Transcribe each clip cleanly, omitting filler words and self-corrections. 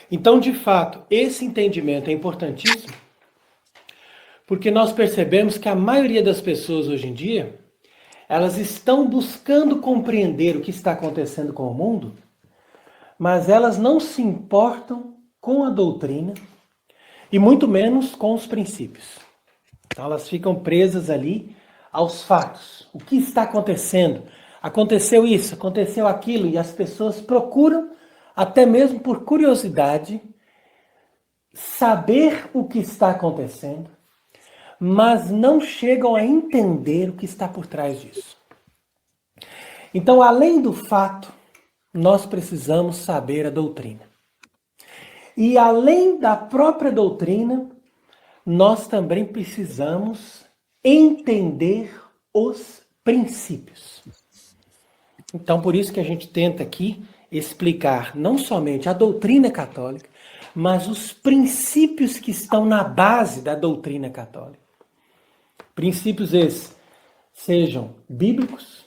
Então, de fato, esse entendimento é importantíssimo, porque nós percebemos que a maioria das pessoas hoje em dia, elas estão buscando compreender o que está acontecendo com o mundo, mas elas não se importam com a doutrina e muito menos com os princípios. Então elas ficam presas ali aos fatos. O que está acontecendo? Aconteceu isso, aconteceu aquilo, e as pessoas procuram, até mesmo por curiosidade, saber o que está acontecendo, mas não chegam a entender o que está por trás disso. Então, além do fato, nós precisamos saber a doutrina. E além da própria doutrina, nós também precisamos entender os princípios. Então, por isso que a gente tenta aqui explicar não somente a doutrina católica, mas os princípios que estão na base da doutrina católica. Princípios esses sejam bíblicos,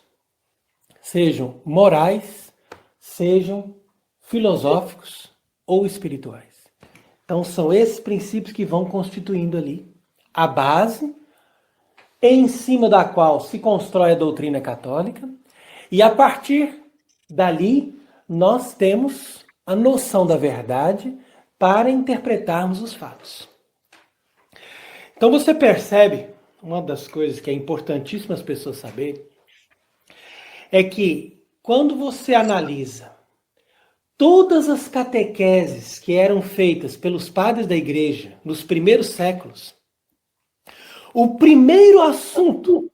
sejam morais, sejam filosóficos ou espirituais. Então são esses princípios que vão constituindo ali a base em cima da qual se constrói a doutrina católica, e a partir dali nós temos a noção da verdade para interpretarmos os fatos. Então você percebe, uma das coisas que é importantíssima as pessoas saberem, é que quando você analisa todas as catequeses que eram feitas pelos padres da igreja nos primeiros séculos, o primeiro assunto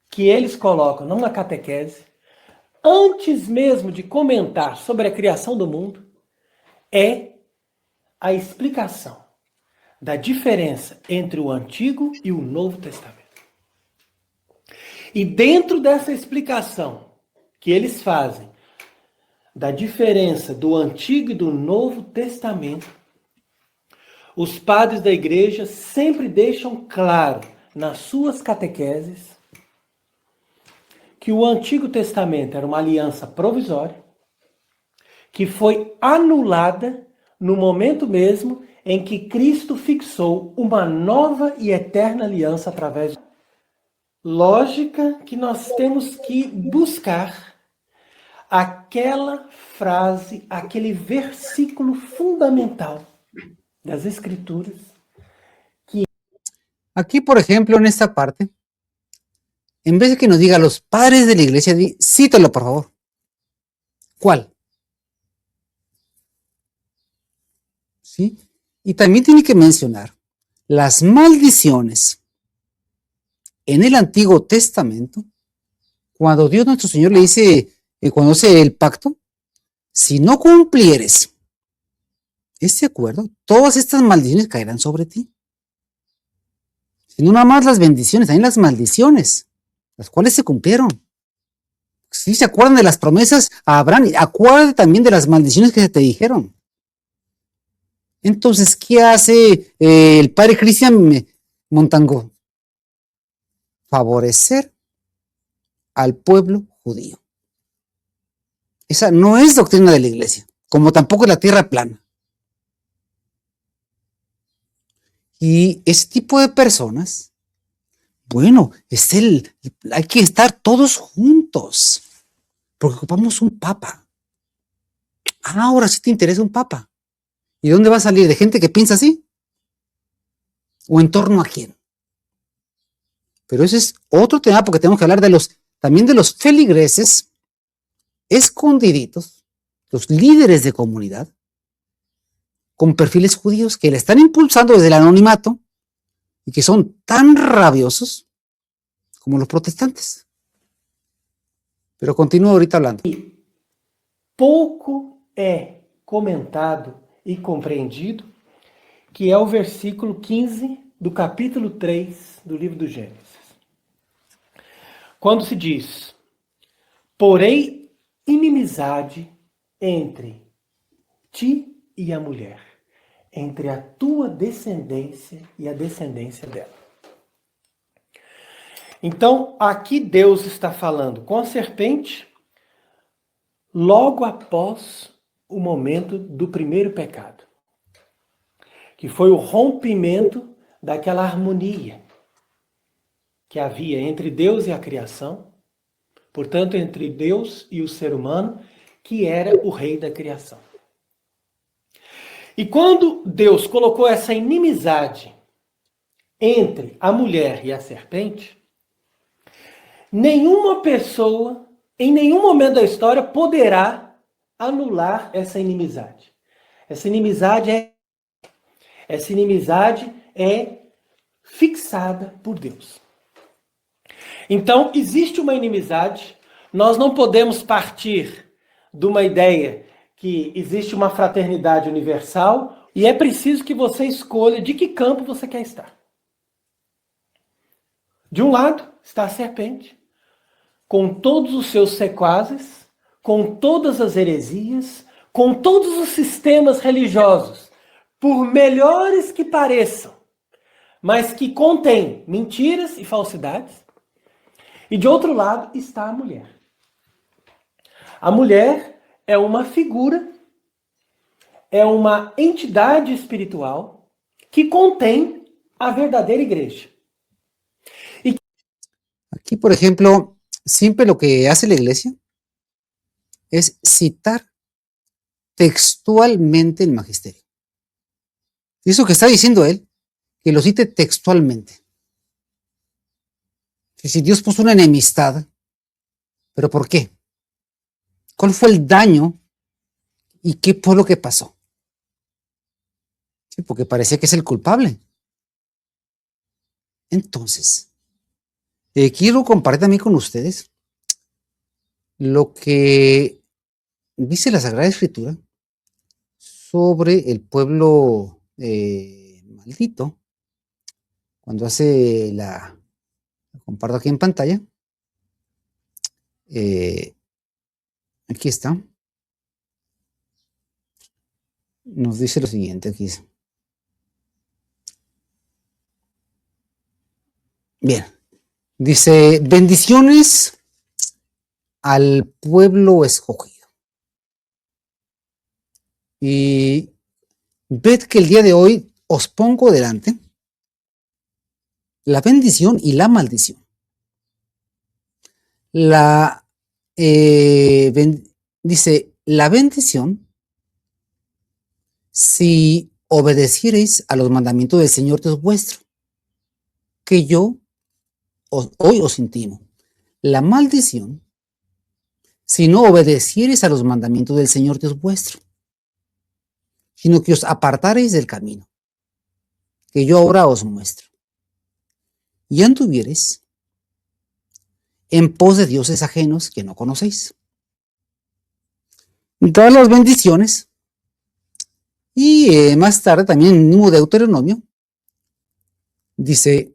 que eles colocam numa catequese, antes mesmo de comentar sobre a criação do mundo, é a explicação da diferença entre o Antigo e o Novo Testamento. E dentro dessa explicação que eles fazem da diferença do Antigo e do Novo Testamento, os padres da igreja sempre deixam claro nas suas catequeses que o Antigo Testamento era uma aliança provisória, que foi anulada no momento mesmo em que Cristo fixou uma nova e eterna aliança através de lógica que nós temos que buscar aquela frase, aquele versículo fundamental das Escrituras. Aquí, por ejemplo, en esta parte, en vez de que nos diga los padres de la iglesia, cítalo, por favor. ¿Cuál? ¿Sí? Y también tiene que mencionar las maldiciones en el Antiguo Testamento, cuando Dios nuestro Señor le dice, cuando hace el pacto, si no cumplieres este acuerdo, todas estas maldiciones caerán sobre ti. Y no nada más las bendiciones, también las maldiciones, las cuales se cumplieron. Si se acuerdan de las promesas a Abraham, acuérdate también de las maldiciones que se te dijeron. Entonces, ¿qué hace el padre Cristian Montango? Favorecer al pueblo judío. Esa no es doctrina de la iglesia, como tampoco es la tierra plana. Y ese tipo de personas, bueno, hay que estar todos juntos, porque ocupamos un papa. Ahora sí te interesa un papa. ¿Y dónde va a salir? ¿De gente que piensa así? ¿O en torno a quién? Pero ese es otro tema, porque tenemos que hablar también de los feligreses escondiditos, los líderes de comunidad, con perfiles judíos que le están impulsando desde el anonimato y que son tan rabiosos como los protestantes. Pero continúo ahorita hablando. Pouco é comentado e compreendido, que é o versículo 15 do capítulo 3 do livro do Gênesis. Quando se diz: porém inimizade entre ti e a mulher, entre a tua descendência e a descendência dela. Então, aqui Deus está falando com a serpente, logo após o momento do primeiro pecado, que foi o rompimento daquela harmonia que havia entre Deus e a criação, portanto, entre Deus e o ser humano, que era o rei da criação. E quando Deus colocou essa inimizade entre a mulher e a serpente, nenhuma pessoa, em nenhum momento da história, poderá anular essa inimizade. Essa inimizade é fixada por Deus. Então, existe uma inimizade, nós não podemos partir de uma ideia que existe uma fraternidade universal e é preciso que você escolha de que campo você quer estar. De um lado está a serpente, com todos os seus sequazes, com todas as heresias, com todos os sistemas religiosos, por melhores que pareçam, mas que contêm mentiras e falsidades. E de outro lado está a mulher. A mulher é uma figura, é uma entidade espiritual que contém a verdadeira igreja. Aquí, por ejemplo, siempre lo que hace la iglesia es citar textualmente el magisterio. Y eso que está diciendo él, que lo cite textualmente. Que si Dios puso una enemistad, ¿pero por qué? ¿Cuál fue el daño y qué fue lo que pasó? Sí, porque parecía que es el culpable. Entonces, quiero compartir también con ustedes lo que dice la Sagrada Escritura sobre el pueblo maldito. Cuando hace la comparto aquí en pantalla. Aquí está. Nos dice lo siguiente aquí. Bien. Dice, bendiciones al pueblo escogido. Y ved que el día de hoy os pongo delante la bendición y la maldición. Dice, la bendición, si obedeciereis a los mandamientos del Señor Dios vuestro, que yo hoy os intimo. La maldición, si no obedeciereis a los mandamientos del Señor Dios vuestro, sino que os apartareis del camino, que yo ahora os muestro, y anduviereis en pos de dioses ajenos que no conocéis. Todas las bendiciones, y más tarde también en el mismo Deuteronomio, dice,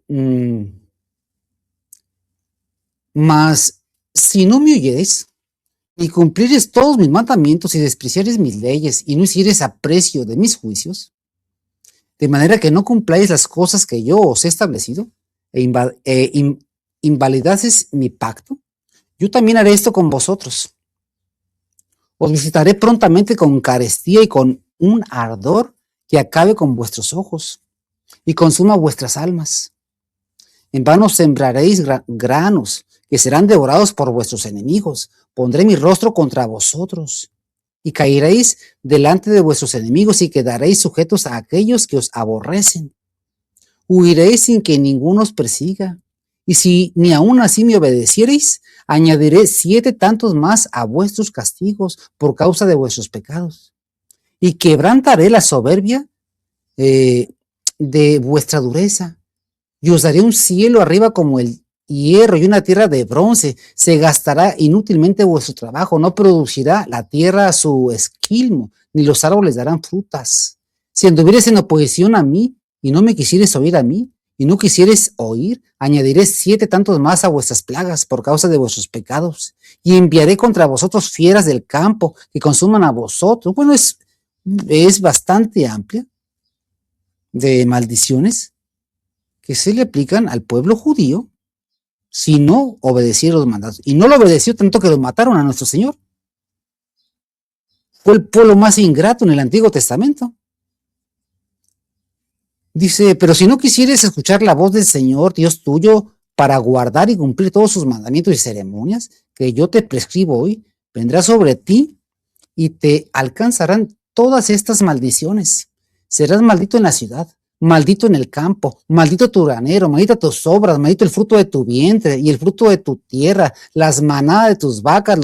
mas si no me oyereis, y cumplieres todos mis mandamientos y despreciares mis leyes, y no hicieres aprecio de mis juicios, de manera que no cumpláis las cosas que yo os he establecido, invalidases mi pacto, yo también haré esto con vosotros. Os visitaré prontamente con carestía y con un ardor que acabe con vuestros ojos y consuma vuestras almas. En vano sembraréis granos que serán devorados por vuestros enemigos. Pondré mi rostro contra vosotros y caeréis delante de vuestros enemigos y quedaréis sujetos a aquellos que os aborrecen. Huiréis sin que ninguno os persiga. Y si ni aun así me obedeciereis, añadiré 7 tantos más a vuestros castigos por causa de vuestros pecados. Y quebrantaré la soberbia de vuestra dureza. Y os daré un cielo arriba como el hierro y una tierra de bronce. Se gastará inútilmente vuestro trabajo. No producirá la tierra su esquilmo, ni los árboles darán frutas. Si anduvieres en oposición a mí, y no me quisieres oír a mí, y no quisieres oír, añadiré 7 tantos más a vuestras plagas por causa de vuestros pecados, y enviaré contra vosotros fieras del campo que consuman a vosotros. Bueno, es bastante amplia de maldiciones que se le aplican al pueblo judío si no obedecieron los mandatos. Y no lo obedeció tanto que lo mataron a nuestro Señor. fue el pueblo más ingrato en el Antiguo Testamento. Dice, pero si no quisieres escuchar la voz del Señor, Dios tuyo, para guardar y cumplir todos sus mandamientos y ceremonias que yo te prescribo hoy, vendrá sobre ti y te alcanzarán todas estas maldiciones. Serás maldito en la ciudad, maldito en el campo, maldito tu granero, maldita tus obras, maldito el fruto de tu vientre y el fruto de tu tierra, las manadas de tus vacas,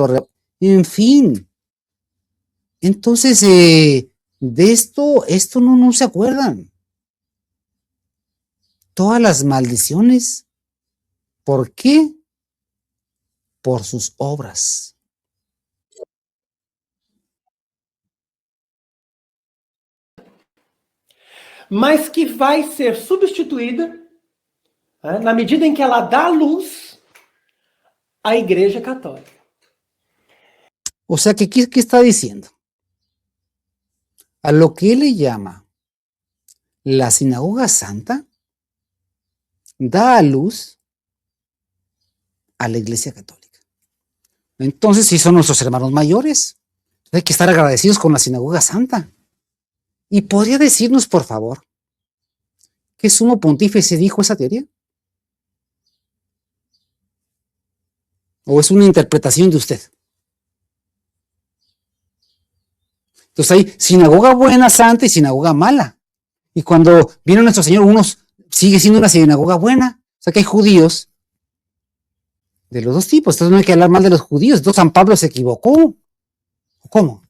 en fin. Entonces, de esto no se acuerdan. Todas las maldiciones. ¿Por qué? Por sus obras. Mas que vai ser substituída, na medida em que ela dá luz à Igreja Católica. O sea, ¿qué está diciendo? A lo que él le llama la sinagoga santa, da a luz a la Iglesia Católica. Entonces, sí son nuestros hermanos mayores. Hay que estar agradecidos con la sinagoga santa. ¿Y podría decirnos, por favor, qué sumo pontífice dijo esa teoría? ¿O es una interpretación de usted? Entonces hay sinagoga buena, santa y sinagoga mala. Y cuando vino nuestro Señor, unos sigue siendo una sinagoga buena. O sea que hay judíos de los dos tipos. Entonces no hay que hablar mal de los judíos. Entonces San Pablo se equivocó. ¿Cómo?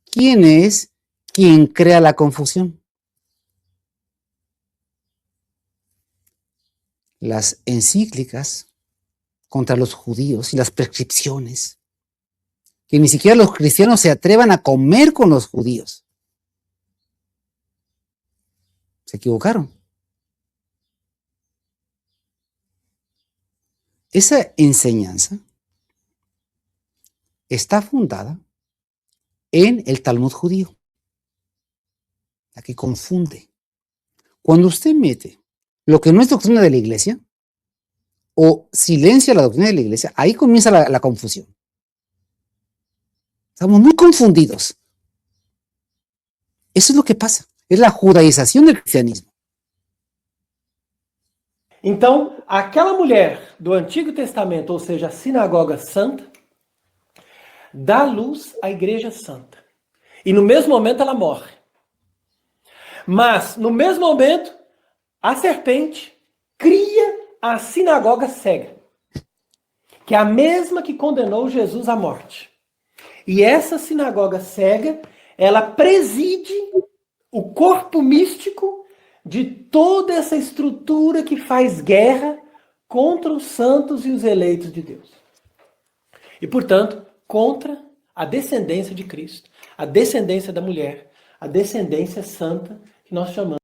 ¿Quién es quien crea la confusión? Las encíclicas contra los judíos y las prescripciones, que ni siquiera los cristianos se atrevan a comer con los judíos. Se equivocaron. Esa enseñanza está fundada en el Talmud judío, la que confunde. Cuando usted mete lo que no es doctrina de la iglesia o silencia la doctrina de la iglesia, ahí comienza la confusión. Estamos muy confundidos. Eso es lo que pasa. Es la judaização do cristianismo. Então, aquela mulher do Antigo Testamento, ou seja, a sinagoga santa, dá luz à Igreja Santa. E no mesmo momento ela morre. Mas, no mesmo momento, a serpente cria a sinagoga cega, que é a mesma que condenou Jesus à morte. E essa sinagoga cega, ela preside o corpo místico de toda essa estrutura que faz guerra contra os santos e os eleitos de Deus. E, portanto, contra a descendência de Cristo, a descendência da mulher, a descendência santa que nós chamamos